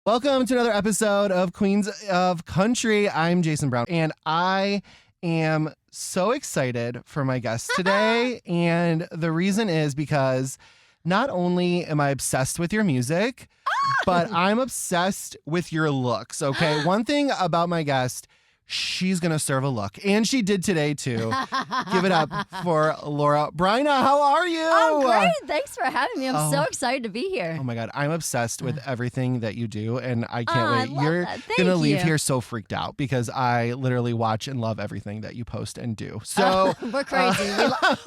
Welcome to another episode of Queens of Country. I'm Jason Brown, and I am so excited for my guest today. And the reason is because not only am I obsessed with your music, but I'm obsessed with your looks, okay? One thing about my guest, she's going to serve a look. And she did today, too. Give it up for Laura. Bryna, how are you? I'm great. Thanks for having me. I'm so excited to be here. Oh, my God. I'm obsessed with everything that you do, and I can't wait. I love You're that. going to Thank leave you. here so freaked out because I literally watch and love everything that you post and do. So We're crazy.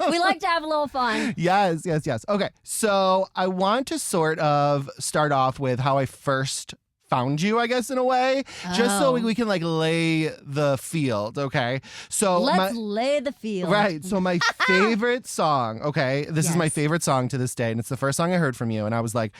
We like to have a little fun. Yes. Okay. So I want to sort of start off with how I first found you, I guess, in a way, just so we can like lay the field. Okay. So Let's lay the field. Right. So my favorite song, okay, this is my Yes. favorite song to this day, and it's the first song I heard from you, and I was like,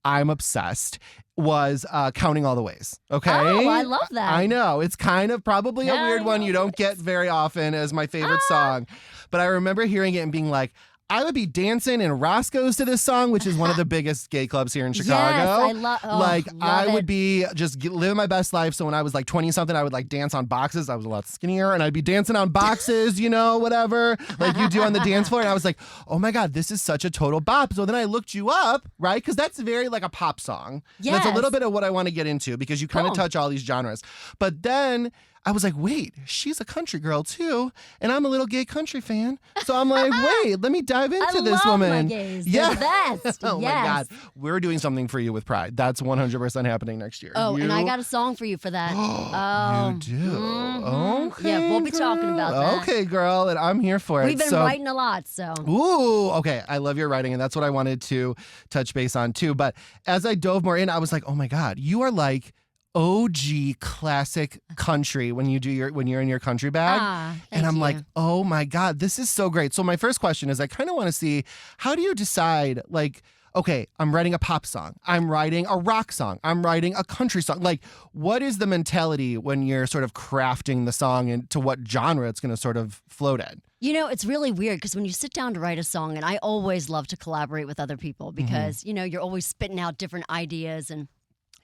I'm obsessed, was Counting All the Ways. Okay. Oh, I love that. I know. It's kind of probably a weird Counting one all you the don't get very often as my favorite song. But I remember hearing it and being like, I would be dancing in Roscoe's to this song, which is one of the biggest gay clubs here in Chicago. Yes, I would be just living my best life. So when I was like 20 something, I would like dance on boxes. I was a lot skinnier and I'd be dancing on boxes, you know, whatever, like you do on the dance floor. And I was like, oh my God, this is such a total bop. So then I looked you up, right? Because that's very like a pop song. Yes. And that's a little bit of what I want to get into because you kind of touch all these genres. But then I was like, wait, she's a country girl too, and I'm a little gay country fan. So I'm like, wait, let me dive into this woman. My gays. Yeah. They're the best. Oh yes. my God. We're doing something for you with Pride. That's 100% happening next year. Oh, and I got a song for you for that. You do? Okay. Yeah, we'll be talking about that. Okay, girl, and I'm here for it. We've been writing a lot, so. Ooh, okay. I love your writing, and that's what I wanted to touch base on too. But as I dove more in, I was like, oh my God, you are like OG classic country when you're in your country bag. Thank I'm you. like, oh my God, this is so great. So my first question is I kind of want to see, how do you decide, like, okay, I'm writing a pop song, I'm writing a rock song, I'm writing a country song. Like, what is the mentality when you're sort of crafting the song and to what genre it's going to sort of float in? You know, it's really weird because when you sit down to write a song, and I always love to collaborate with other people because, you know, you're always spitting out different ideas. And,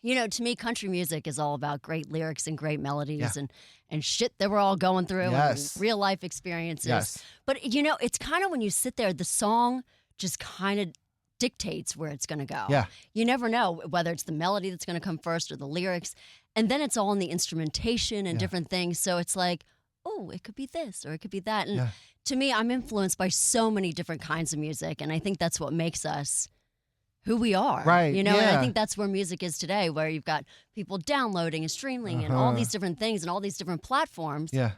you know, to me, country music is all about great lyrics and great melodies and shit that we're all going through and real life experiences. Yes. But, you know, it's kind of when you sit there, the song just kind of dictates where it's going to go. Yeah. You never know whether it's the melody that's going to come first or the lyrics. And then it's all in the instrumentation and different things. So it's like, oh, it could be this or it could be that. And to me, I'm influenced by so many different kinds of music. And I think that's what makes us who we are. Right. You know, and yeah. I think that's where music is today, where you've got people downloading and streaming and all these different things and all these different platforms. Yeah.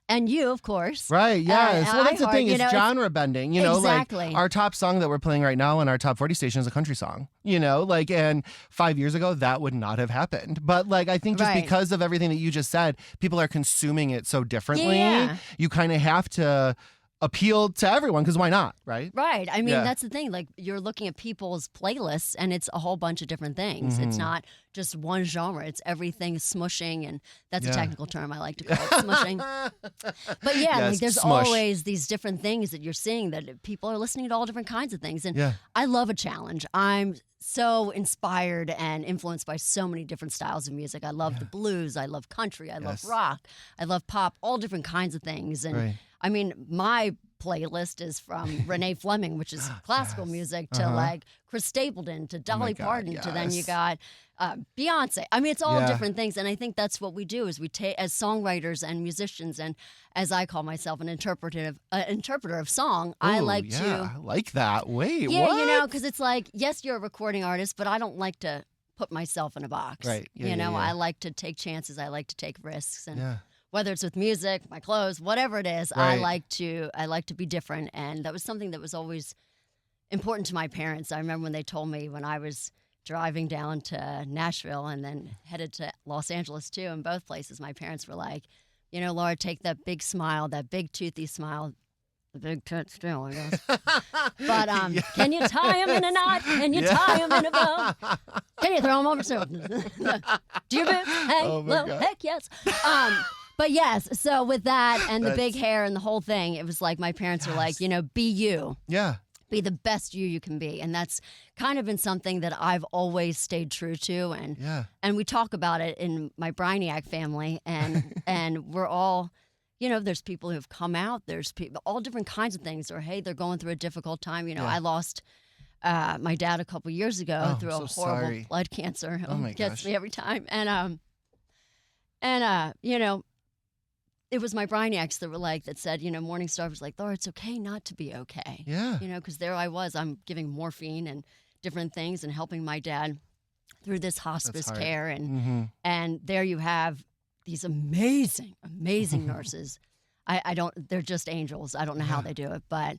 And you, of course. Right, yes. Well, that's the iHeart, thing. you It's know, genre bending. You know, Exactly. like our top song that we're playing right now on our top 40 station is a country song. You know, like, and 5 years ago, that would not have happened. But, like, I think just because of everything that you just said, people are consuming it so differently. Yeah. You kind of have to appeal to everyone because why not, right? Right. I mean, that's the thing. Like, you're looking at people's playlists, and it's a whole bunch of different things. It's not just one genre. It's everything smushing, and that's a technical term I like to call it, smushing. But like, there's always these different things that you're seeing that people are listening to all different kinds of things. And I love a challenge. I'm so inspired and influenced by so many different styles of music. I love the blues. I love country. I love rock. I love pop, all different kinds of things. And I mean, my playlist is from Renee Fleming, which is classical music, to like Chris Stapleton, to Dolly Parton, to then you got Beyonce. I mean, it's all different things. And I think that's what we do is we take, as songwriters and musicians, and as I call myself, an interpreter of song, I like to. I like that. Wait, yeah, what? you know, because it's like, yes, you're a recording artist, but I don't like to put myself in a box. Right. Yeah, you know, yeah. I like to take chances. I like to take risks. And whether it's with music, my clothes, whatever it is, I like to be different. And that was something that was always important to my parents. I remember when they told me when I was driving down to Nashville and then headed to Los Angeles too, in both places, my parents were like, you know, Laura, take that big smile, that big toothy smile. The big tit still, I guess. But can you tie him in a knot? Can you tie him in a bow? Can you throw him over so? Do you boot? Hey, well, heck yes. But yes, so with that and the big hair and the whole thing, it was like my parents were like, you know, be you. Yeah. be the best you can be. And that's kind of been something that I've always stayed true to. And we talk about it in my Bryniac family, and we're all, there's people who have come out, there's people, all different kinds of things, or hey, they're going through a difficult time. I lost my dad a couple years ago through a horrible blood cancer. Oh my It gets gosh. me every time. And it was my Bryniacs that said, Morningstar was like, Laura, it's okay not to be okay. Yeah. Because there I was, I'm giving morphine and different things and helping my dad through this hospice care. And there you have these amazing, amazing nurses. They're just angels. I don't know how they do it, but,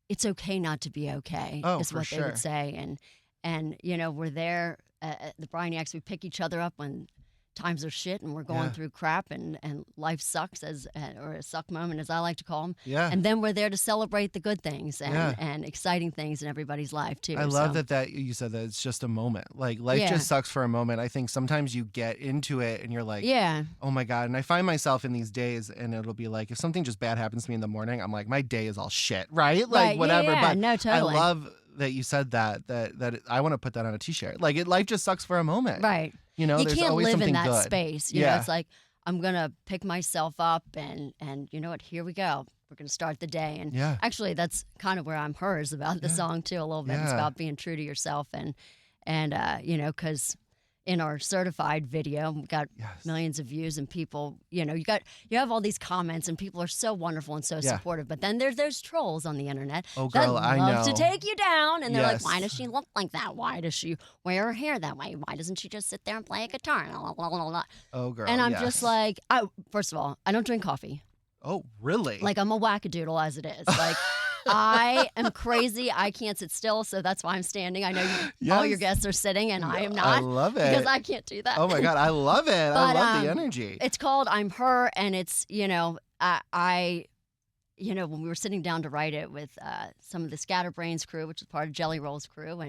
it's okay not to be okay is what they would say. And we're there at the Bryniacs. We pick each other up when times are shit and we're going through crap and life sucks or a suck moment, as I like to call them. Yeah. And then we're there to celebrate the good things and exciting things in everybody's life too. I love that you said that it's just a moment. Like life just sucks for a moment. I think sometimes you get into it and you're like, oh my God. And I find myself in these days and it'll be like, if something just bad happens to me in the morning, I'm like, my day is all shit, right? Like whatever. Yeah, but no, totally. I love that you said that I want to put that on a t-shirt. Like life just sucks for a moment. Right. You there's can't always live something in that good. space. You know, it's like, I'm going to pick myself up and you know what, here we go. We're going to start the day. And actually that's kind of where I'm hers about the song too, a little bit. It's about being true to yourself and because in our certified video, we got millions of views and people, you have all these comments and people are so wonderful and so supportive. But then there's those trolls on the internet that love to take you down. And they're like, why does she look like that? Why does she wear her hair that way? Why doesn't she just sit there and play a guitar? Oh, girl. And I'm just like, first of all, I don't drink coffee. Oh, really? Like I'm a wackadoodle as it is. Like I am crazy. I can't sit still, so that's why I'm standing. I know all your guests are sitting, and I am not. I love it. Because I can't do that. Oh, my God. I love it. I love the energy. It's called I'm Her, and it's, I when we were sitting down to write it with some of the Scatterbrains crew, which is part of Jelly Roll's crew,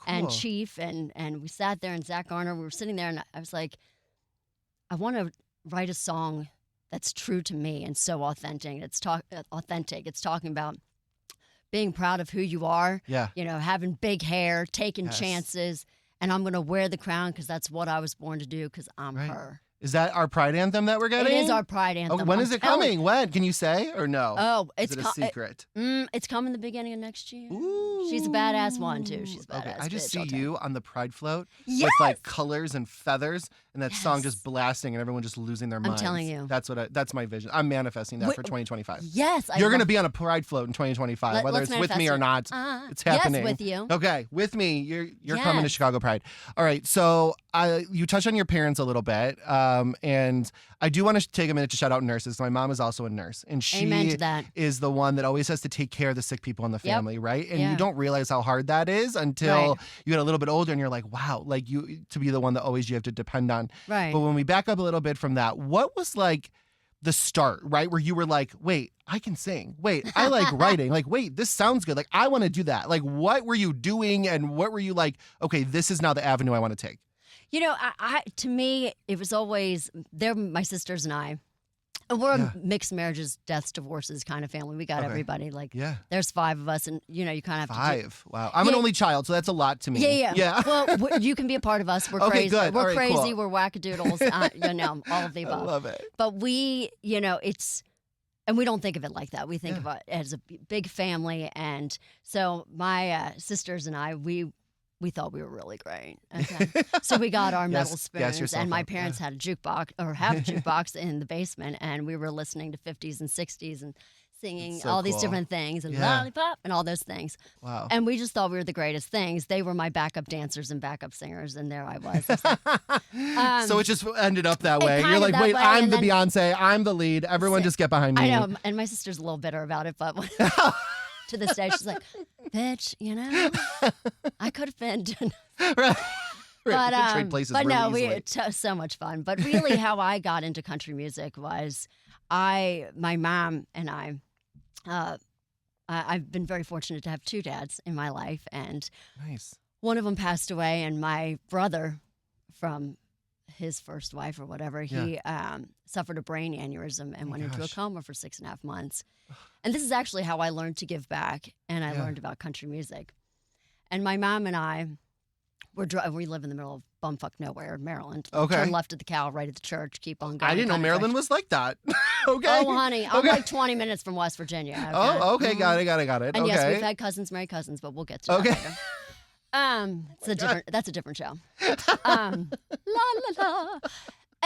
and Chief, and we sat there, and Zach Garner, we were sitting there, and I was like, I want to write a song that's true to me and so authentic. It's authentic. It's talking about being proud of who you are, having big hair, taking chances, and I'm going to wear the crown because that's what I was born to do because I'm her. Is that our pride anthem that we're getting? It is our pride anthem. Oh, when is it coming? When? Can you say or no? Oh, is it a secret? It's coming the beginning of next year. Ooh. She's a badass one, too. She's a badass. Okay. I just bitch, see you on the pride float with like colors and feathers and that song just blasting and everyone just losing their minds. I'm telling you. That's my vision. I'm manifesting that for 2025. Yes. You're going to be on a pride float in 2025, whether it's with me or not. It's happening. Yes, with you. Okay, with me. You're coming to Chicago Pride. All right, so you touched on your parents a little bit, and I do want to take a minute to shout out nurses. My mom is also a nurse, and she Amen to that. is the one that always has to take care of the sick people in the family, right? And you don't realize how hard that is until you get a little bit older, and you're like, wow, like you to be the one that always you have to depend on. Right. But when we back up a little bit from that, what was like the start, right? Where you were like, wait, I can sing. Wait, I like writing. Like, wait, this sounds good. Like, I want to do that. Like, what were you doing? And what were you like, okay, this is now the avenue I want to take? To me, it was always, they're my sisters and I. And we're a mixed marriages, deaths, divorces kind of family. We got everybody. Like, there's 5 of us, and you kind of have to. 5. Wow. I'm an only child, so that's a lot to me. Yeah. Well, you can be a part of us. We're crazy. Good. We're crazy. Cool. We're wackadoodles. All of the above. I love it. But we, and we don't think of it like that. We think of it as a big family. And so my sisters and I, we thought we were really great. Okay. So we got our metal spoons, and my parents had a jukebox, or have a jukebox in the basement, and we were listening to 50s and 60s and singing all these different things, and lollipop and all those things. Wow. And we just thought we were the greatest things. They were my backup dancers and backup singers, and there I was. Like, so it just ended up that way. You're like, wait, I'm the Beyonce, I'm the lead. Everyone just get behind me. I know, and my sister's a little bitter about it, but to this day, she's like, bitch, I could have been doing right. But, trade places but really no, easily. we had so much fun. But really how I got into country music was my mom and I've been very fortunate to have 2 dads in my life. And nice. One of them passed away, and my brother from his first wife or whatever, he suffered a brain aneurysm and went into a coma for 6.5 months. And this is actually how I learned to give back, and I learned about country music. And my mom and I we live in the middle of bumfuck nowhere, Maryland. Turn left at the cow, right at the church, keep on going. I didn't know Maryland was like that. Okay. Oh, honey, I'm like 20 minutes from West Virginia. Okay? Oh, okay, got it. And yes, we've had cousins marry cousins, but we'll get to that later. That's a different show. La la la.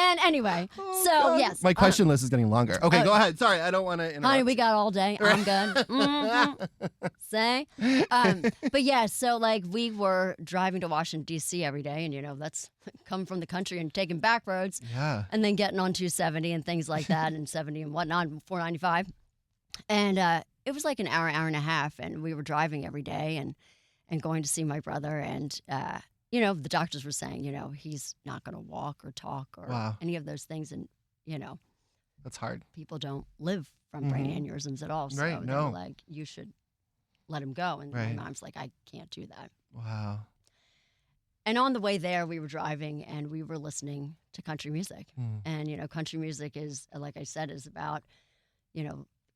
And anyway, yes. My question list is getting longer. Okay, go ahead. Sorry, I don't want to interrupt. Honey, we got all day. I'm good. Say. But yeah, so like we were driving to Washington, D.C. every day. And, that's come from the country and taking back roads. Yeah. And then getting on 270 and things like that and 70 and whatnot, 495. And it was like an hour and a half. And we were driving every day and going to see my brother. And, the doctors were saying, he's not going to walk or talk or any of those things. And, that's hard. People don't live from brain aneurysms at all. So right, they were like, you should let him go. And my mom's like, I can't do that. Wow. And on the way there, we were driving and we were listening to country music. And, country music is, like I said, is about,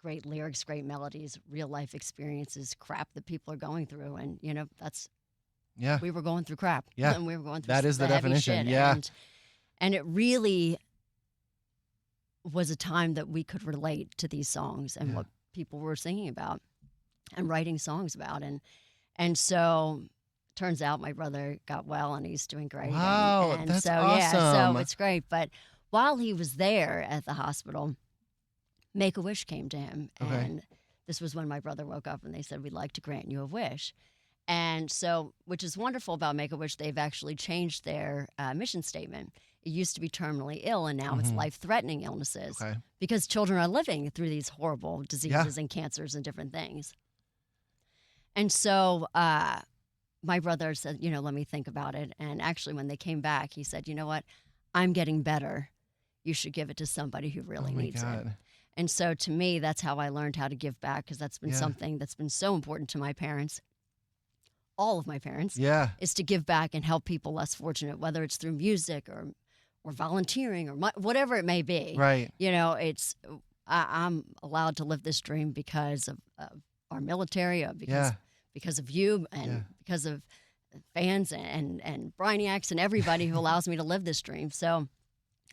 great lyrics, great melodies, real life experiences, crap that people are going through. And, that's... Yeah. We were going through crap. Yeah. And we were going through that is the definition. Shit. Yeah. And it really was a time that we could relate to these songs and what people were singing about and writing songs about. And so turns out my brother got well and he's doing great. Wow. And that's so, awesome. Yeah, so it's great. But while he was there at the hospital, Make-A-Wish came to him. Okay. And this was when my brother woke up and they said, we'd like to grant you a wish. And so, which is wonderful about Make-A-Wish, they've actually changed their mission statement. It used to be terminally ill, and now it's life-threatening illnesses because children are living through these horrible diseases and cancers and different things. And so my brother said, let me think about it. And actually, when they came back, he said, you know what? I'm getting better. You should give it to somebody who really needs it. And so to me, that's how I learned how to give back, because that's been something that's been so important to my parents. All of my parents, is to give back and help people less fortunate, whether it's through music or volunteering or whatever it may be. Right. I'm allowed to live this dream because of our military, because of you, and because of fans and Bryniacs and everybody who allows me to live this dream. So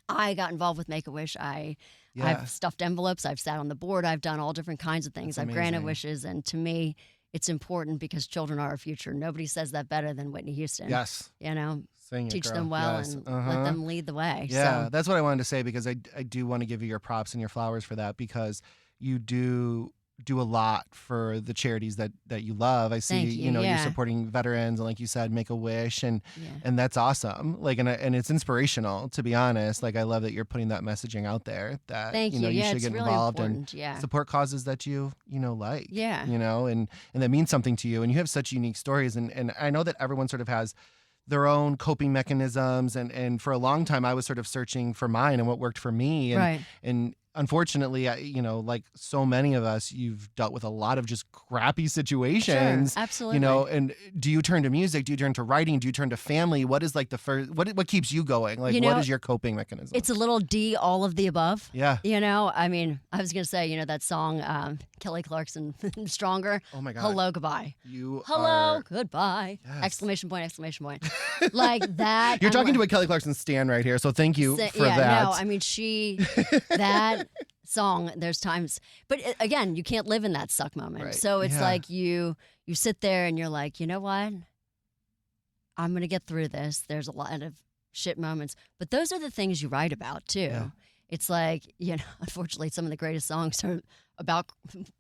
I got involved with Make-A-Wish. I've stuffed envelopes. I've sat on the board. I've done all different kinds of things. I've granted wishes, and to me, it's important because children are our future. Nobody says that better than Whitney Houston. Yes. Teach them well and let them lead the way. Yeah, so. That's what I wanted to say, because I do want to give you your props and your flowers for that, because you do a lot for the charities that you love. I see, you're supporting veterans and, like you said, Make-A-Wish, and that's awesome. Like, and it's inspirational, to be honest. Like, I love that you're putting that messaging out there that you should get really involved and support causes that you like. Yeah. And that means something to you. And you have such unique stories, and I know that everyone sort of has their own coping mechanisms, and for a long time I was sort of searching for mine and what worked for me, and unfortunately, like so many of us, you've dealt with a lot of just crappy situations. Sure, absolutely. And do you turn to music? Do you turn to writing? Do you turn to family? What is like the first? What keeps you going? Like, what is your coping mechanism? It's a little D, all of the above. Yeah. I mean, I was gonna say, that song, Kelly Clarkson, "Stronger." Oh my God. Hello, goodbye. Hello, goodbye. Yes. Exclamation point! Exclamation point! Like that. You're talking to a Kelly Clarkson stan right here, so thank you for that. No, I mean that song. There's times, but again, you can't live in that suck moment. Right. So it's like you sit there and you're like, you know what? I'm gonna get through this. There's a lot of shit moments, but those are the things you write about too. Yeah. It's like, unfortunately, some of the greatest songs are about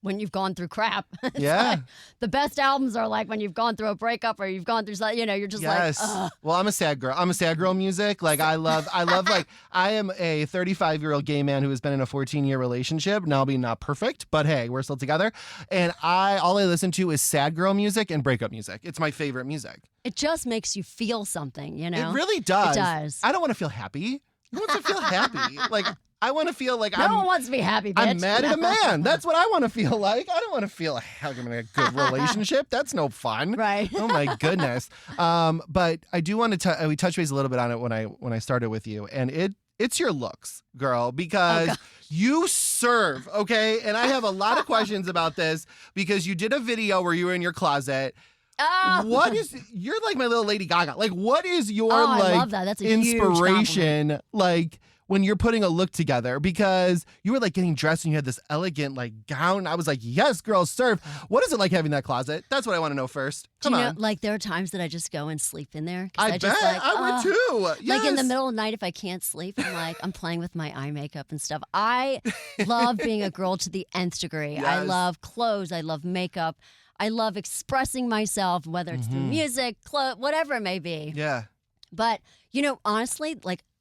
when you've gone through crap. Like, the best albums are like when you've gone through a breakup or you've gone through something, you're just like, ugh. Well, I'm a sad girl. I'm a sad girl music. Like, I love like, I am a 35-year-old gay man who has been in a 14-year relationship. Now being not perfect, but hey, we're still together. And all I listen to is sad girl music and breakup music. It's my favorite music. It just makes you feel something, It really does. It does. I don't want to feel happy. Who wants to feel happy? Like, I want to feel like No one wants to be happy, bitch. I'm mad at a man. That's what I want to feel like. I don't want to feel like I'm in a good relationship. That's no fun. Right. Oh my goodness. But I do want to we touched base a little bit on it when I started with you, and it's your looks, girl, because you serve, okay? And I have a lot of questions about this because you did a video where you were in your closet. You're like my little Lady Gaga. Like, what is your I love that. That's a huge inspiration, like, when you're putting a look together? Because you were like getting dressed and you had this elegant like gown. I was like, yes, girl, serve. What is it like having that closet? That's what I want to know first. Come on. Like there are times that I just go and sleep in there. I bet. I would too. Yes. Like in the middle of the night, if I can't sleep, I'm playing with my eye makeup and stuff. I love being a girl to the nth degree. Yes. I love clothes. I love makeup. I love expressing myself, whether it's through music, clothes, whatever it may be. Yeah. But,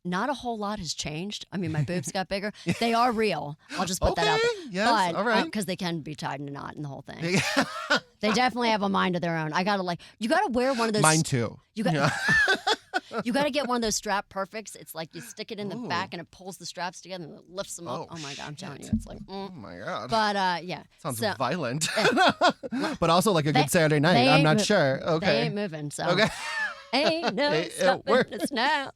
not a whole lot has changed. I mean, my boobs got bigger. They are real. I'll just put that out there. Yes, all right. Because they can be tied in a knot in the whole thing. They definitely have a mind of their own. You got to wear one of those. Mine too. You got to get one of those strap perfects. It's like you stick it in the back and it pulls the straps together and it lifts them up. Oh my God, I'm telling you. It's like, oh my God. But yeah. Sounds violent. But also like a good Saturday night. I'm not sure. Okay. They ain't moving. So. Okay. Ain't no stopping us now.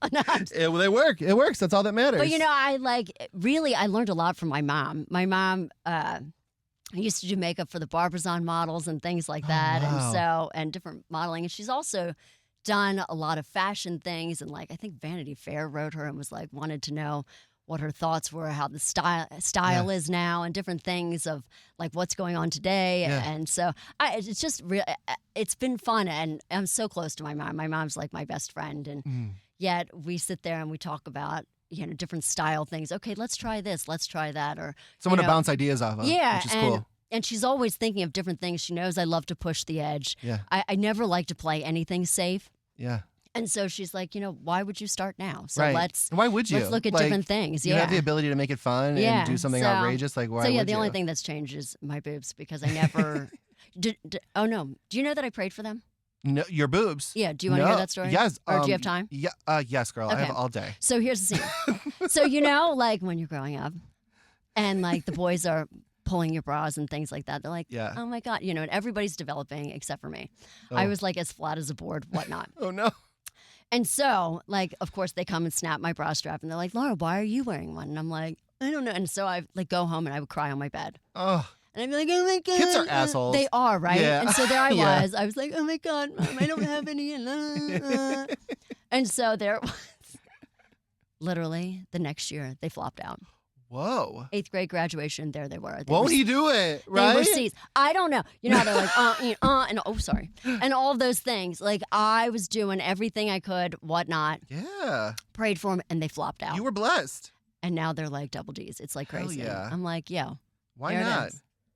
They work. It works. That's all that matters. But I learned a lot from my mom. My mom used to do makeup for the Barbizon models and things like that, and different modeling. And she's also done a lot of fashion things. And I think Vanity Fair wrote her and was wanted to know what her thoughts were, how the style is now, and different things of what's going on today. Yeah. And so it's just it's been fun, and I'm so close to my mom. My mom's like my best friend, and yet we sit there and we talk about different style things. Okay, let's try this, let's try that, or someone to bounce ideas off of. Yeah, which is cool. And she's always thinking of different things. She knows I love to push the edge. Yeah. I never like to play anything safe. Yeah. And so she's like, why would you start now? So right. Why would you? Let's look at different things. You have the ability to make it fun and do something outrageous. Why would you? The only thing that's changed is my boobs, because I never. Oh no! Do you know that I prayed for them? No, your boobs. Yeah. Do you want to hear that story? Yes. Or do you have time? Yeah. Yes, girl. Okay. I have all day. So here's the scene. So when you're growing up, and the boys are pulling your bras and things like that, they're like, oh my God, and everybody's developing except for me. Oh. I was as flat as a board, whatnot. Oh no. And so, of course, they come and snap my bra strap, and they're like, Laura, why are you wearing one? And I'm like, I don't know. And so I go home and I would cry on my bed. Oh. And I'd be like, oh my God. Kids are assholes. They are, right? Yeah. And so there I was. I was like, oh my God, Mom, I don't have any. And so there it was. Literally, the next year, they flopped out. Whoa. 8th grade graduation, there they were. Won't he do it, right? They were C's. I don't know. How they're like, and oh, sorry. And all of those things. I was doing everything I could, whatnot. Yeah. Prayed for them, and they flopped out. You were blessed. And now they're double D's. It's crazy. Hell yeah. I'm like, yo. Why not?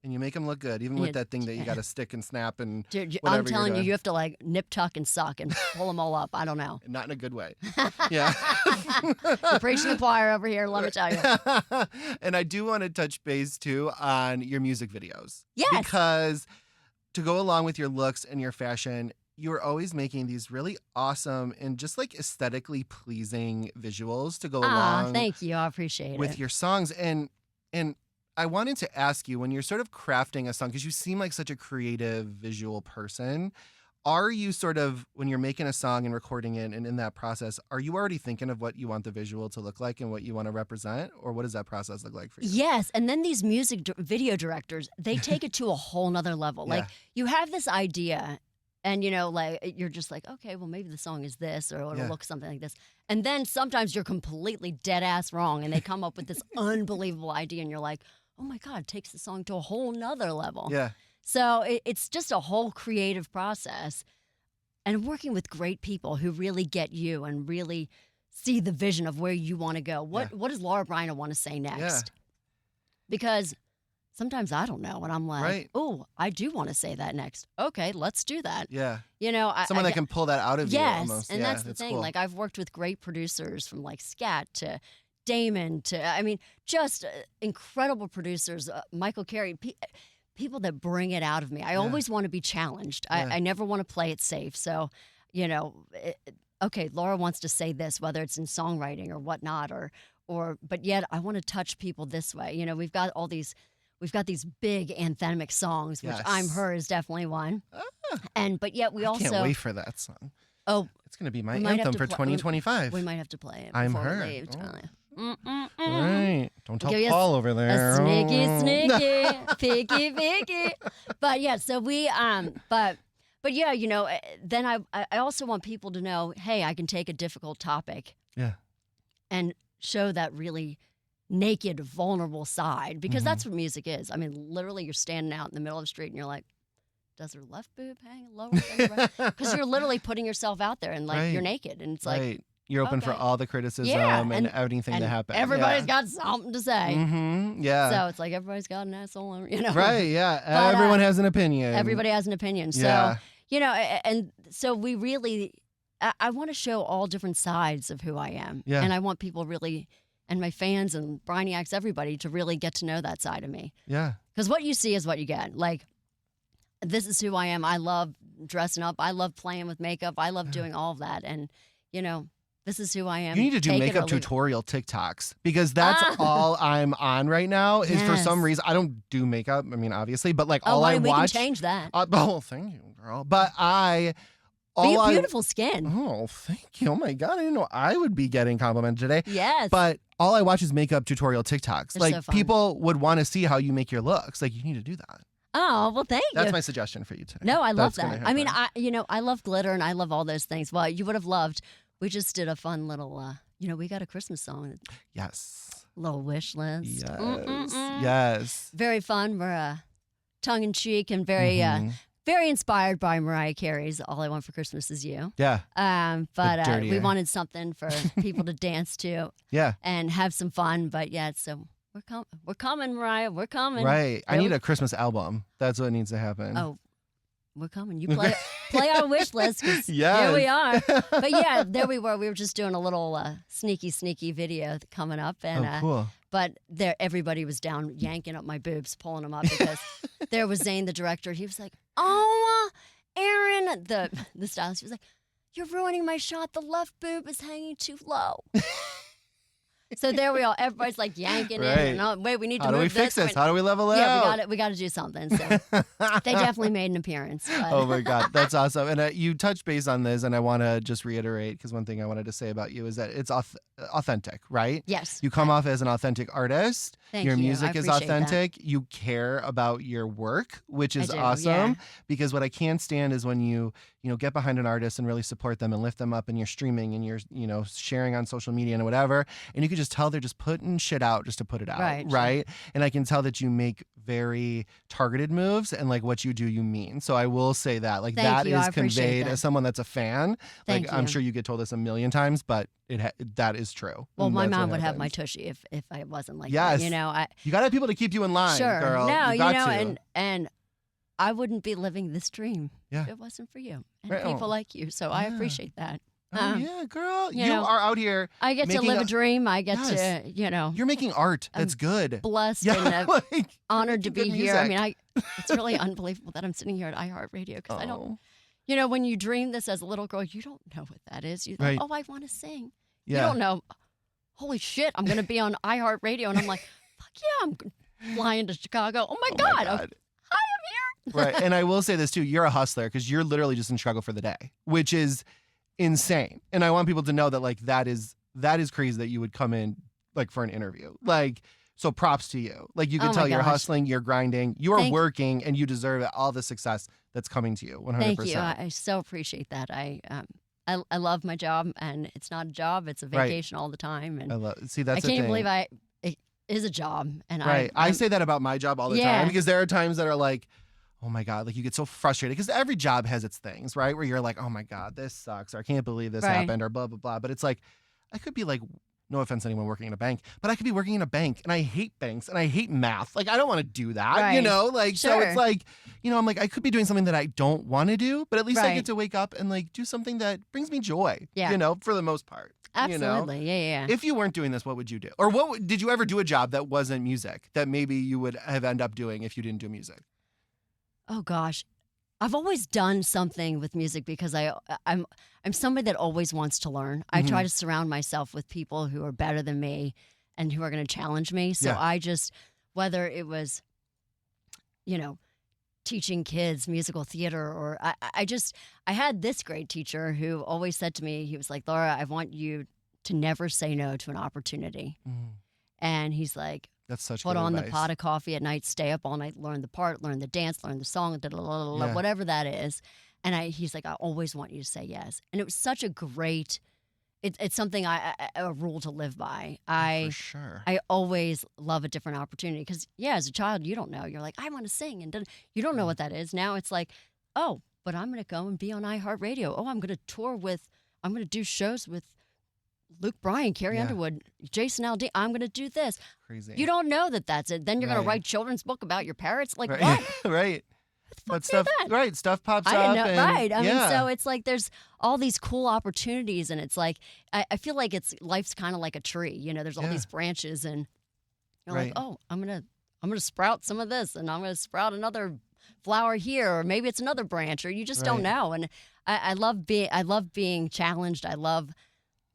And you make them look good, even with that thing that you got to stick and snap and Dude, whatever I'm telling you have to nip, tuck, and suck and pull them all up. I don't know. Not in a good way. Yeah. You're preaching the choir over here, let me tell you. And I do want to touch base, too, on your music videos. Yes. Because to go along with your looks and your fashion, you are always making these really awesome and just aesthetically pleasing visuals to go along. Thank you. I appreciate it. With your songs. And I wanted to ask you, when you're sort of crafting a song, because you seem like such a creative visual person, are you sort of, when you're making a song and recording it and in that process, are you already thinking of what you want the visual to look like and what you want to represent? Or what does that process look like for you? Yes. And then these video directors, they take it to a whole nother level. Yeah. You have this idea and, you're just okay, well, maybe the song is this or it'll look something like this. And then sometimes you're completely dead ass wrong and they come up with this unbelievable idea and you're like, oh my God, it takes the song to a whole nother level. Yeah. So it's just a whole creative process. And working with great people who really get you and really see the vision of where you want to go. What does Laura Bryna want to say next? Yeah. Because sometimes I don't know. And I'm like, oh, I do want to say that next. Okay, let's do that. Yeah. Someone that can pull that out of you almost. And that's the thing. Cool. I've worked with great producers from Scat to Damon to, just incredible producers, Michael Carey, people that bring it out of me. I always want to be challenged. I never want to play it safe. So, okay, Laura wants to say this, whether it's in songwriting or whatnot, or but yet I want to touch people this way. You know, we've got these big anthemic songs, which Yes. I'm Her is definitely one. But yet we I can't wait for that song. Oh, it's going to be my we might have anthem to for play- 2025. we might have to play it I'm before Her. we leave. Oh. Right. Don't tell Give you Paul over there. A sneaky, Oh. sneaky, picky, picky. But yeah, so we but yeah, you know, then I also want people to know, hey, I can take a difficult topic Yeah. and show that really naked, vulnerable side, because that's what music is. I mean, literally, you're standing out in the middle of the street and you're like, does her left boob hang lower than the right? Because you're literally putting yourself out there and like Right. you're naked, and it's like, Right. You're open for okay. all the criticism Yeah, and everything and that happens. everybody's got something to say. Mm-hmm. Yeah. So it's like everybody's got an asshole, you know. Right. Yeah. But, Everyone has an opinion. Everybody has an opinion. So, Yeah. you know, and so we really, I want to show all different sides of who I am. Yeah. And I want people really, and my fans and Bryniacs, everybody, to really get to know that side of me. Yeah. Because what you see is what you get. Like, this is who I am. I love dressing up. I love playing with makeup. I love doing all of that. And, you know, this is who I am. You need to do Take it or makeup leave it. tutorial TikToks because that's all I'm on right now. Is for some Yes. reason I don't do makeup. I mean, obviously, but like Oh, all I well, we watch. can change that. Oh, thank you, girl. But But you have beautiful skin. Oh, thank you. Oh my god, I didn't know I would be getting complimented today. Yes. But all I watch is makeup tutorial TikToks. They're like so fun. people would want to see how you make your looks. Like you need to do that. Oh, well, thank you. That's my suggestion for you today. No, I love That's gonna that. I mean, happen. I love glitter and I love all those things. Well, you would have loved. We just did a fun little, we got a Christmas song, Yes. little wish list. Yes. Yes. Very fun. We're tongue in cheek and very, Mhm. very inspired by Mariah Carey's "All I Want for Christmas Is You." Yeah. But we dirtier. wanted something for people to dance to Yeah. and have some fun. But yeah, so we're coming, Mariah. We're coming. Right. I Really? need a Christmas album. That's what needs to happen. Oh, we're coming. You play our wish list. 'Cause Yes. here we are. But yeah, there we were. We were just doing a little sneaky video coming up, and Oh, cool. but there everybody was down yanking up my boobs, pulling them up because there was Zane, the director. He was like, "Oh, Aaron," the stylist. He was like, "You're ruining my shot. The left boob is hanging too low." So there we are. Everybody's like yanking Right. in. And, oh, wait, we need to How do move we fix this. this? How do we level it Yeah, out? we got to do something. So they definitely made an appearance. But. Oh my God, that's awesome. And you touched base on this, and I want to just reiterate because one thing I wanted to say about you is that it's authentic, right? Yes. You come off as an authentic artist. Thank your you. I music is appreciate that. authentic. You care about your work, which is I do, awesome. yeah. Because what I can't stand is when you get behind an artist and really support them and lift them up, and you're streaming and you're sharing on social media and whatever, and you can just tell they're just putting shit out just to put it out, Right. right? And I can tell that you make very targeted moves, and like what you do, you mean. So I will say that, like Thank that you. I is appreciate conveyed that. as someone that's a fan. Thank like I'm you. sure you get told this a million times, but that is true. Well, And my that's what mom would have my happens. tushy if I wasn't like Yes. that. You gotta have people to keep you in line, Sure. girl. No, you got to. and I wouldn't be living this dream Yeah. if it wasn't for you and Right. people Oh. like you. So I Yeah. appreciate that. Oh yeah, girl. you You know, are out here. I get to making live a- a dream. I get Yes. to, You're making art. I'm That's good. blessed Yeah, and like, honored to making be good here. I music. mean, it's really unbelievable that I'm sitting here at iHeartRadio because I don't, Oh, when you dream this as a little girl, you don't know what that is. You think, Right. oh, I want to sing. yeah. You don't know, holy shit, I'm going to be on iHeartRadio. And I'm like, fuck yeah, I'm flying to Chicago. Oh my Oh God. my Hi, God. I'm here. Right. And I will say this too. You're a hustler because you're literally just in Chicago for the day, which is insane. And I want people to know that like that is crazy that you would come in like for an interview. Like, so props to you. Like you can Oh my tell you're gosh. hustling, you're grinding, you are Thank- working, and you deserve all the success that's coming to you. 100%. Thank you. I so appreciate that. I love my job, and it's not a job; it's a Right. vacation all the time. And See, I that's the can't thing. believe it is a job. And Right. I I'm- say that about my job all the Yeah. time because there are times that are like, oh my God, like you get so frustrated because every job has its things, right? Where you're like, oh my God, this sucks, or I can't believe this Right. happened, or blah, blah, blah. But it's like, I could be like, no offense to anyone working in a bank, but I could be working in a bank and I hate banks and I hate math. Like, I don't want to do that, Right. Like, so Sure. it's like, I'm like, I could be doing something that I don't want to do, but at least I Right. get to wake up and like do something that brings me joy, Yeah. for the most part. Absolutely. Yeah. If you weren't doing this, what would you do? Or did you ever do a job that wasn't music that maybe you would have ended up doing if you didn't do music? Oh gosh, I've always done something with music because I'm somebody that always wants to learn. I try to surround myself with people who are better than me, and who are going to challenge me. So Yeah. I just, whether it was, teaching kids musical theater, or I had this great teacher who always said to me, he was like, Laura, I want you to never say no to an opportunity. And he's like, That's such put good on advice. the pot of coffee at night, stay up all night, learn the part, learn the dance, learn the song, Yeah. whatever that is. And he's like, I always want you to say yes. And it was such a great, it's something a rule to live by. For sure. I always love a different opportunity because, as a child, you don't know. You're like, I want to sing. And you don't know what that is. Now it's like, oh, but I'm going to go and be on iHeartRadio. Oh, I'm going to do shows with Luke Bryan, Carrie Underwood, Jason Aldean. I'm going to do this. Crazy. You don't know that that's it. Then you're going to Right. write children's book about your parents. Like, Right. what? Right. But do stuff, that? Stuff pops I up. didn't know, and, right. I mean, yeah. so it's like there's all these cool opportunities, and it's like I feel like life's kind of like a tree. There's all these branches, and you're like, Right. oh, I'm gonna sprout some of this, and I'm gonna sprout another flower here, or maybe it's another branch, or you just don't Right. know. And I love being challenged. I love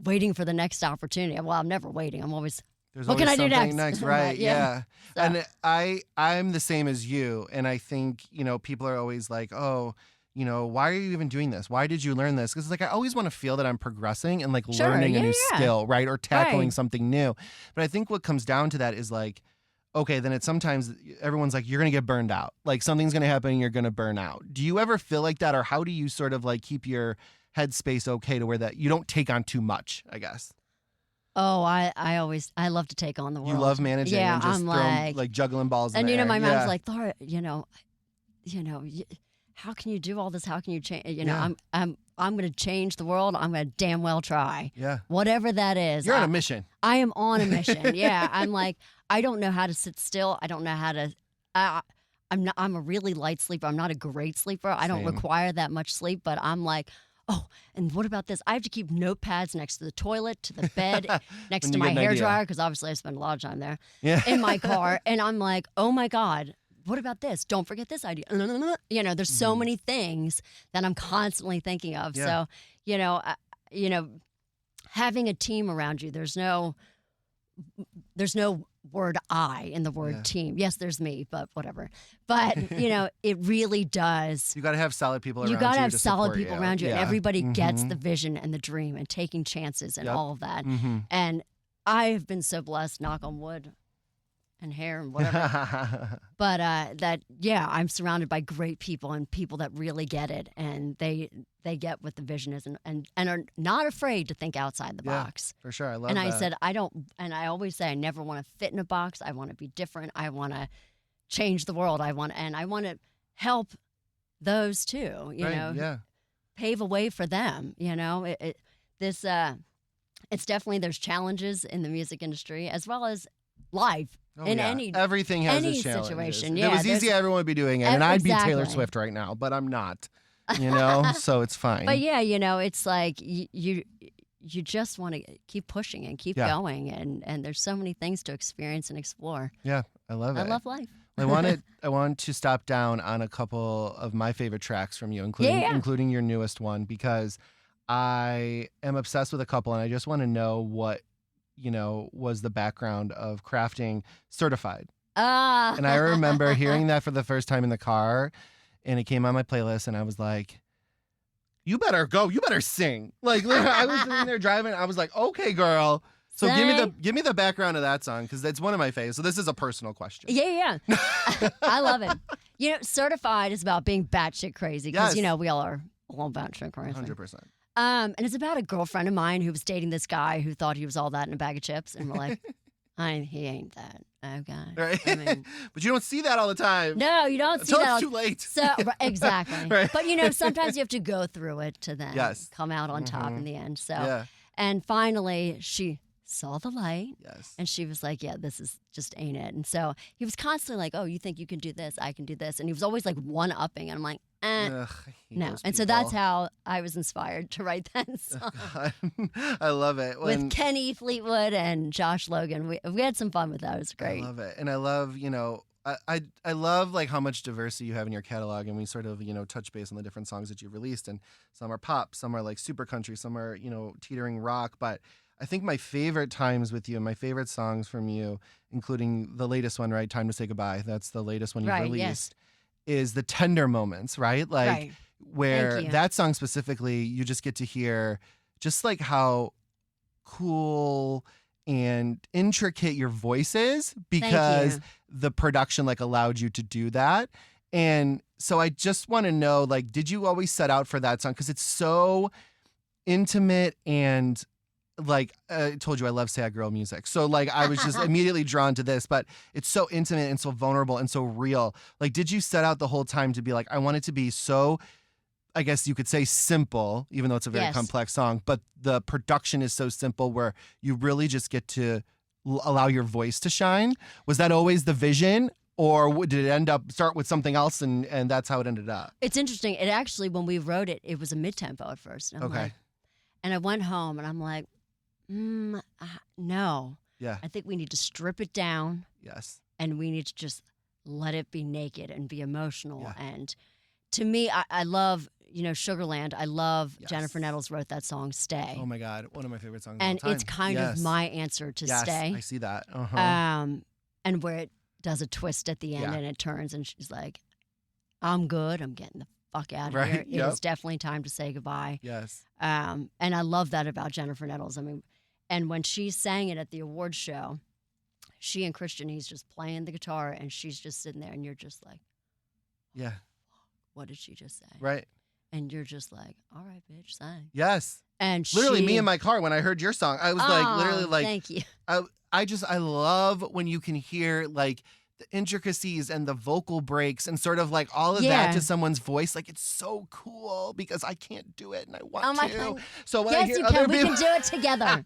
waiting for the next opportunity. Well, I'm never waiting. I'm always. There's What can always I do something next? Right. Yeah. So- And I'm the same as you. And I think, people are always like, oh, why are you even doing this? Why did you learn this? Because I always want to feel that I'm progressing and Sure, learning a new yeah. skill, right? Or tackling Right. something new. But I think what comes down to that is like, okay, then it's sometimes everyone's like, you're going to get burned out. Like something's going to happen and you're going to burn out. Do you ever feel like that? Or how do you sort of like keep your headspace okay to where that you don't take on too much, I guess? Oh, I love to take on the world. You love managing Yeah, and just I'm throwing, like juggling balls in And the air. my mom's Yeah. like, Laura, how can you do all this? How can you change? I'm going to change the world. I'm going to damn well try. Yeah. Whatever that is. You're on a mission. I am on a mission. Yeah, I'm like, I don't know how to sit still. I don't know how to. I'm a really light sleeper. I'm not a great sleeper. I don't Same. require that much sleep. But I'm like, oh, and what about this? I have to keep notepads next to the toilet, to the bed, next When to you my get an hair idea. dryer, because obviously I spend a lot of time there Yeah. in my car. And I'm like, oh my God, what about this? Don't forget this idea. There's so many things that I'm constantly thinking of. Yeah. So, having a team around you, there's no word I in the word team. Yes, there's me, but whatever. But, it really does. You got to have solid people around you. You got to have to solid support people you. around you, and Yeah. everybody gets Mhm. the vision and the dream and taking chances and Yep. all of that. Mhm. And I have been so blessed, knock on wood and hair and whatever. But I'm surrounded by great people and people that really get it, and they get what the vision is and are not afraid to think outside the Yeah, box. For sure. I love And that. I said, I don't, and I always say, I never want to fit in a box. I want to be different. I want to change the world. I want to help those too, Right, yeah. pave a way for them. It's definitely, there's challenges in the music industry as well as life. Oh, in yeah. any- Everything has any its challenges. situation, If it was yeah, easy, there's- everyone would be doing it. And I'd be Taylor Exactly. Swift right now, but I'm not. So it's fine. But yeah, it's like you just want to keep pushing and keep Yeah. going, and there's so many things to experience and explore. Yeah, I love it. I love life. I want to stop down on a couple of my favorite tracks from you, Yeah. including your newest one, because I am obsessed with a couple, and I just want to know what was the background of crafting Certified. And I remember hearing that for the first time in the car, and it came on my playlist, and I was like, you better go, you better sing. Like I was sitting there driving, I was like, okay, girl. So give me the background of that song, because it's one of my favorites. So this is a personal question. Yeah. I love it. Certified is about being batshit crazy because Yes. we all are a little batshit crazy. 100%. And it's about a girlfriend of mine who was dating this guy who thought he was all that in a bag of chips, and we're like, he ain't that. Okay. Right. I mean, But you don't see that all the time. no, you don't see Until that. it's too late. So exactly. Right. But sometimes you have to go through it to then Yes. come out on top Mhm. in the end. So Yeah. and finally she saw the light. Yes. And she was like, yeah, this is just ain't it. And so he was constantly like, oh, you think you can do this? I can do this. And he was always like one-upping. And I'm like, Ugh, I hate no. those And so that's people. how I was inspired to write that song. God. I love it. With Kenny Fleetwood and Josh Logan. We had some fun with that. It was great. I love it. And I love, I love like how much diversity you have in your catalog, and we sort of, touch base on the different songs that you've released, and some are pop, some are like super country, some are, teetering rock, but I think my favorite times with you and my favorite songs from you, including the latest one, right? Time to Say Goodbye. That's the latest one you Right, released. yes. Is the tender moments, right? Like Right. where Thank you. that song specifically, you just get to hear just like how cool and intricate your voice is because you. the production like allowed you to do that. And so I just want to know, like, did you always set out for that song? Because it's so intimate and like I told you I love sad girl music. So like I was just immediately drawn to this, but it's so intimate and so vulnerable and so real. Like, did you set out the whole time to be like, I want it to be so, I guess you could say simple, even though it's a very Yes. complex song, but the production is so simple where you really just get to allow your voice to shine. Was that always the vision? Or did it start with something else and that's how it ended up? It's interesting. It actually, when we wrote it, it was a mid-tempo at first. And I'm Okay. like, and I went home and I'm like, no. Yeah. I think we need to strip it down Yes. and we need to just let it be naked and be emotional. Yeah. And to me, I love, Sugarland. I love Yes. Jennifer Nettles wrote that song, Stay. Oh my God. One of my favorite songs and of all time. it's kind Yes. of my answer to Yes, Stay. I see that. Uh-huh. And where it does a twist at the end Yeah. and it turns and she's like, I'm good. I'm getting the fuck out of Right, here. yep. It is definitely time to say goodbye. Yes. And I love that about Jennifer Nettles. I mean, and when she sang it at the awards show, she and Christian, he's just playing the guitar and she's just sitting there and you're just like, Yeah. what did she just say? Right. And you're just like, all right, bitch, sing. Yes. And Literally, she, me in my car when I heard your song, I was like, literally, like, thank you. I love when you can hear like the intricacies and the vocal breaks and sort of like all of Yeah. that to someone's voice. Like, it's so cool because I can't do it and I want Oh my to. God. So when I Yes, hear you other can. We people, can do it together.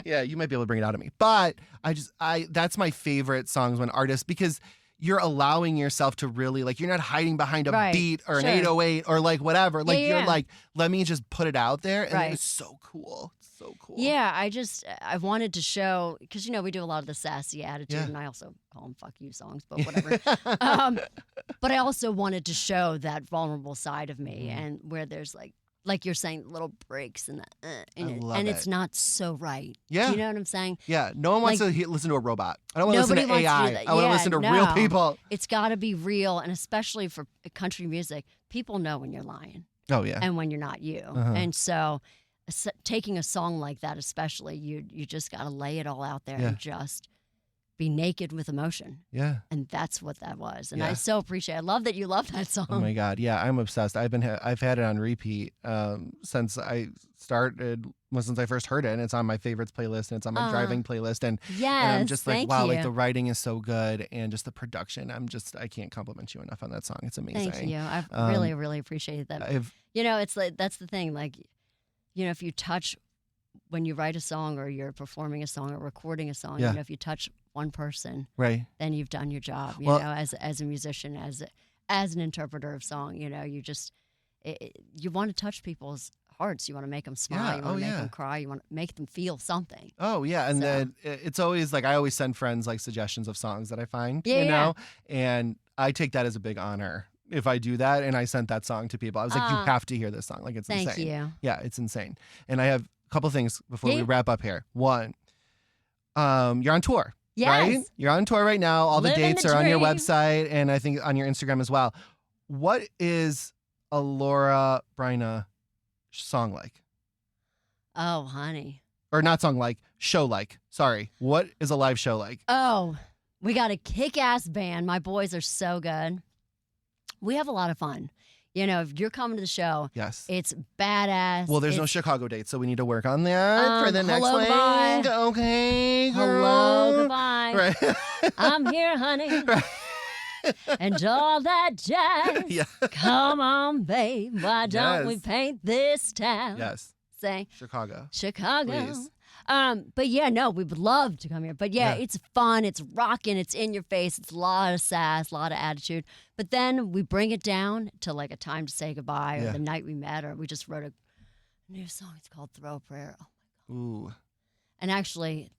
yeah, you might be able to bring it out of me. But that's my favorite songs when artists, because you're allowing yourself to really, like, you're not hiding behind a Right. beat or an Sure. 808 or like whatever. Like, you're yeah. like, let me just put it out there. And Right. it's so cool. So cool. Yeah, I wanted to show, because, we do a lot of the sassy attitude, Yeah. and I also call them fuck you songs, but whatever. But I also wanted to show that vulnerable side of me and where there's like you're saying, little breaks and love it's it. not so right. Yeah. Do you know what I'm saying? Yeah, no one wants Like- to listen to a robot. I don't want to listen Nobody to wants to do AI. that. I want to Yeah, listen to real no. people. It's got to be real, and especially for country music, people know when you're lying Oh, yeah. and when you're not you. Uh-huh. And so taking a song like that, especially, you just got to lay it all out there Yeah. and just be naked with emotion. Yeah. And that's what that was. And Yeah. I so appreciate it. I love that you love that song. Oh, my God. Yeah, I'm obsessed. I've had it on repeat since I started, since I first heard it. And it's on my favorites playlist and it's on my driving playlist. And Yes, I'm just like, thank wow, you. like the writing is so good and just the production. I can't compliment you enough on that song. It's amazing. Thank you. I really, really appreciate that. It's like, that's the thing. Like, if you touch, when you write a song or you're performing a song or recording a song, Yeah. if you touch one person, Right. then you've done your job. You Well- know, as a musician, as an interpreter of song, you just you want to touch people's hearts. You want to make them smile. Yeah. You want Oh, to make yeah. them cry. You want to make them feel something. Oh, yeah. And So- then it's always like, I always send friends like suggestions of songs that I find, Yeah, you yeah. know, and I take that as a big honor if I do that. And I sent that song to people. I was like, you Ah. have to hear this song. Like, it's Thank insane. you. Yeah, it's insane. And I have a couple things before we Yeah. wrap up here. One, you're on tour, Yes. right? You're on tour right now. All the Living dates the are on your dream. website and I think on your Instagram as well. What is a Laura Bryna song like? Oh, honey. Or not song like, show like. Sorry. What is a live show like? Oh, we got a kick-ass band. My boys are so good. We have a lot of fun. If you're coming to the show, Yes. it's badass. Well, there's no It's- Chicago date, so we need to work on that for the next hello, week. goodbye. Okay, Hello, girl. goodbye. Right. I'm here, honey. Right. And all that jazz. Yeah. Come on, babe. Why don't we Yes. paint this town? Yes. Say Chicago. Chicago. Please. But yeah, no, we would love to come here. But yeah, Yeah. it's fun. It's rocking. It's in your face. It's a lot of sass, a lot of attitude. But then we bring it down to like a time to say goodbye or Yeah. the night we met, or we just wrote a new song. It's called Throw a Prayer. Oh. Ooh. And actually,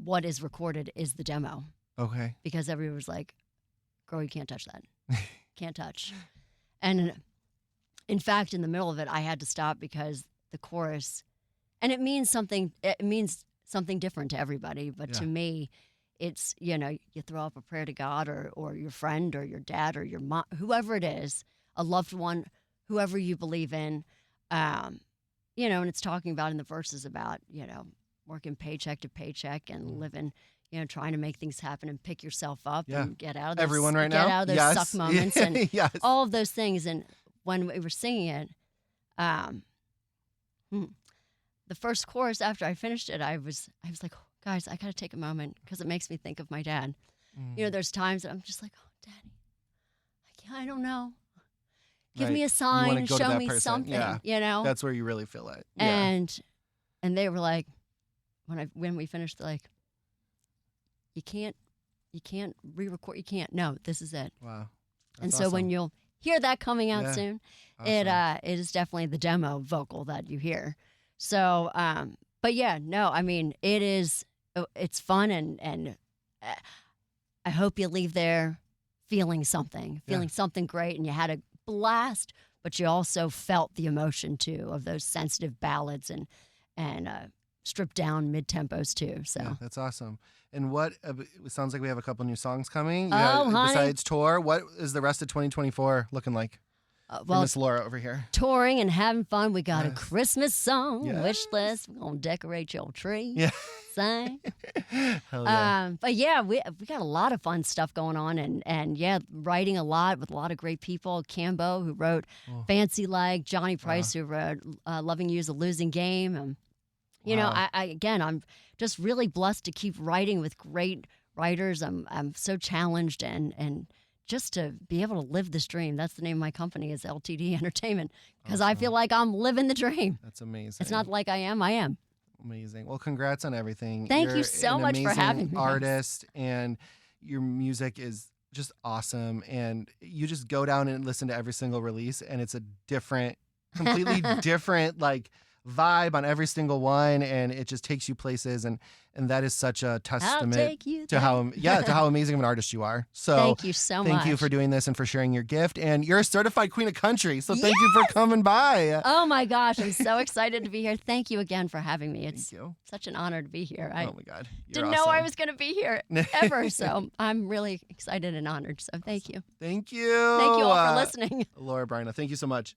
what is recorded is the demo Okay. because everybody was like, girl, you can't touch that. Can't touch. And in fact, in the middle of it, I had to stop because the chorus And it means something. It means something different to everybody. But to me, it's, you know, you throw up a prayer to God or your friend or your dad or your mom, whoever it is, a loved one, whoever you believe in. You know, and it's talking about in the verses about, you know, working paycheck to paycheck and living, you know, trying to make things happen and pick yourself up and get out of those, everyone right get now. out of those suck moments and all of those things. And when we were singing it, the first chorus after I finished it, I was like, oh, guys, I got to take a moment because it makes me think of my dad. You know, there's times that I'm just like, oh, Daddy, I don't know. Give me a sign, show me something, you know? That's where you really feel it. And they were like, when we finished, they're like, you can't re-record, you can't. No, this is it. Wow. And so when you'll hear that coming out soon, it is definitely the demo vocal that you hear. So, but yeah, no, I mean, it's fun and I hope you leave there feeling something great, and you had a blast, but you also felt the emotion too of those sensitive ballads and stripped down mid tempos too. So that's awesome. And what it sounds like we have a couple new songs coming. Honey. Besides tour, what is the rest of 2024 looking like? Well, Miss Laura over here. Touring and having fun. We got a Christmas song wish list. We're gonna decorate your tree. Yeah. Sing. Hell yeah. But yeah, we got a lot of fun stuff going on, and writing a lot with a lot of great people. Cambo, who wrote Fancy Like, Johnny Price, who wrote Loving You Is a Losing Game. You know, I'm just really blessed to keep writing with great writers. I'm so challenged and just to be able to live this dream. That's the name of my company, is LTD Entertainment, because I feel like I'm living the dream. That's amazing. It's not like I am. Amazing. Well, congrats on everything. Thank you so much for having me. Artist, and your music is just awesome. And you just go down and listen to every single release, and it's a completely different vibe on every single one, and it just takes you places, and that is such a testament to how amazing of an artist you are. So thank you so much. Thank you for doing this and for sharing your gift. And you're a certified queen of country, so thank you for coming by. Oh my gosh, I'm so excited to be here. Thank you again for having me. It's such an honor to be here. Oh my God, didn't know I was going to be here ever, so I'm really excited and honored. So thank you. Thank you. Thank you all for listening. Laura, Bryna, thank you so much.